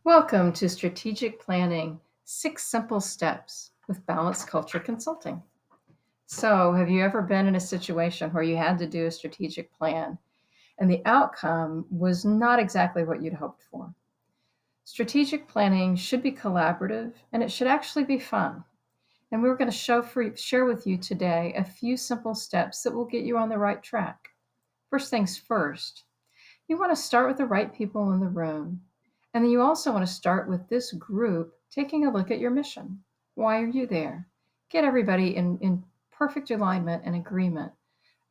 Welcome to Strategic Planning 6 Simple Steps with Balanced Culture Consulting. So, have you ever been in a situation where you had to do a strategic plan and the outcome was not exactly what you'd hoped for? Strategic planning should be collaborative and it should actually be fun. And we're going to share with you today a few simple steps that will get you on the right track. First things first, you want to start with the right people in the room. And then you also want to start with this group taking a look at your mission. Why are you there? Get everybody in perfect alignment and agreement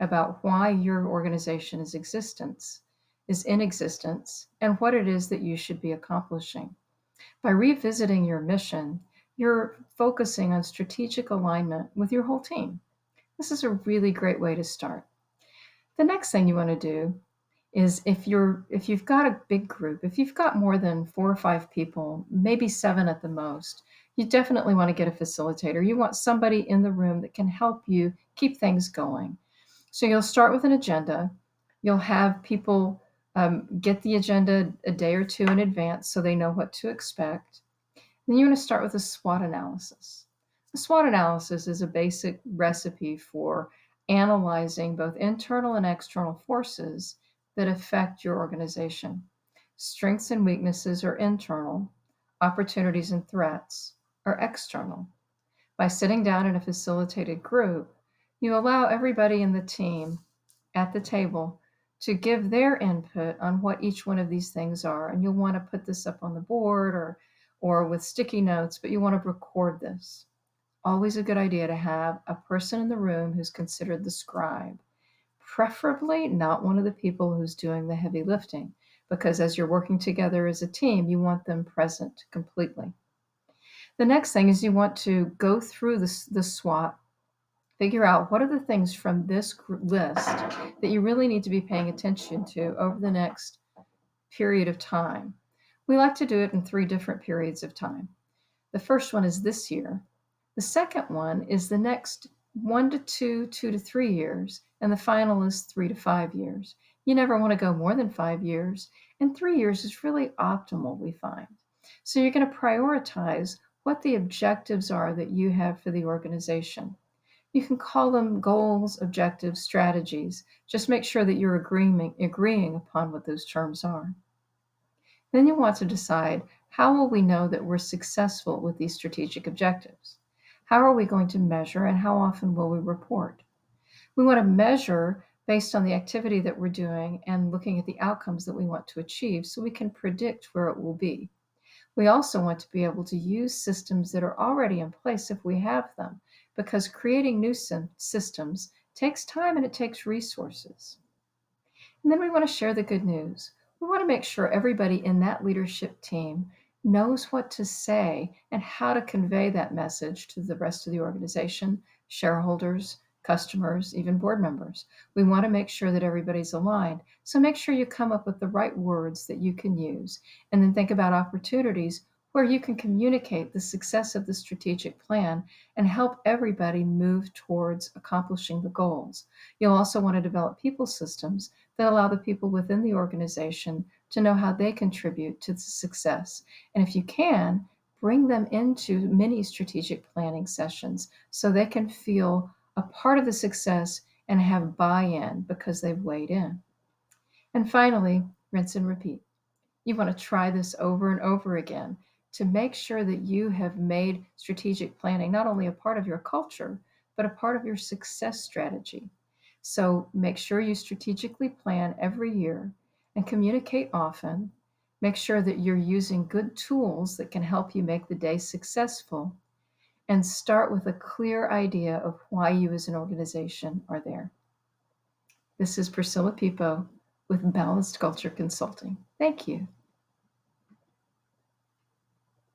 about why your organization is in existence, and what it is that you should be accomplishing. By revisiting your mission, you're focusing on strategic alignment with your whole team. This is a really great way to start. The next thing you want to do is if you've got a big group, if you've got more than 4 or 5 people, maybe 7 at the most, you definitely want to get a facilitator. You want somebody in the room that can help you keep things going. So you'll start with an agenda. You'll have people get the agenda a day or two in advance so they know what to expect. Then you want to start with a SWOT analysis. The SWOT analysis is a basic recipe for analyzing both internal and external forces that affect your organization. Strengths and weaknesses are internal, opportunities and threats are external. By sitting down in a facilitated group, you allow everybody in the team at the table to give their input on what each one of these things are. And you'll want to put this up on the board or with sticky notes, but you want to record this. Always a good idea to have a person in the room who's considered the scribe. Preferably not one of the people who's doing the heavy lifting, because as you're working together as a team, you want them present completely. The next thing is you want to go through the SWOT, figure out what are the things from this list that you really need to be paying attention to over the next period of time. We like to do it in 3 different periods of time. The first one is this year. The second one is the next 1 to 2, 2 to 3 years, and the final is 3 to 5 years. You never want to go more than 5 years, and 3 years is really optimal, we find. So you're going to prioritize what the objectives are that you have for the organization. You can call them goals, objectives, strategies. Just make sure that you're agreeing upon what those terms are. Then you want to decide, how will we know that we're successful with these strategic objectives? How are we going to measure, and how often will we report? We want to measure based on the activity that we're doing and looking at the outcomes that we want to achieve so we can predict where it will be. We also want to be able to use systems that are already in place if we have them, because creating new systems takes time and it takes resources. And then we want to share the good news. We want to make sure everybody in that leadership team knows what to say and how to convey that message to the rest of the organization, shareholders, customers, even board members. We want to make sure that everybody's aligned. So make sure you come up with the right words that you can use, and then think about opportunities where you can communicate the success of the strategic plan and help everybody move towards accomplishing the goals. You'll also want to develop people systems that allow the people within the organization to know how they contribute to the success. And if you can, bring them into mini strategic planning sessions so they can feel a part of the success and have buy-in because they've weighed in. And finally, rinse and repeat. You want to try this over and over again to make sure that you have made strategic planning not only a part of your culture, but a part of your success strategy. So make sure you strategically plan every year and communicate often. Make sure that you're using good tools that can help you make the day successful, and start with a clear idea of why you as an organization are there. This is Priscilla Pipo with Balanced Culture Consulting. Thank you.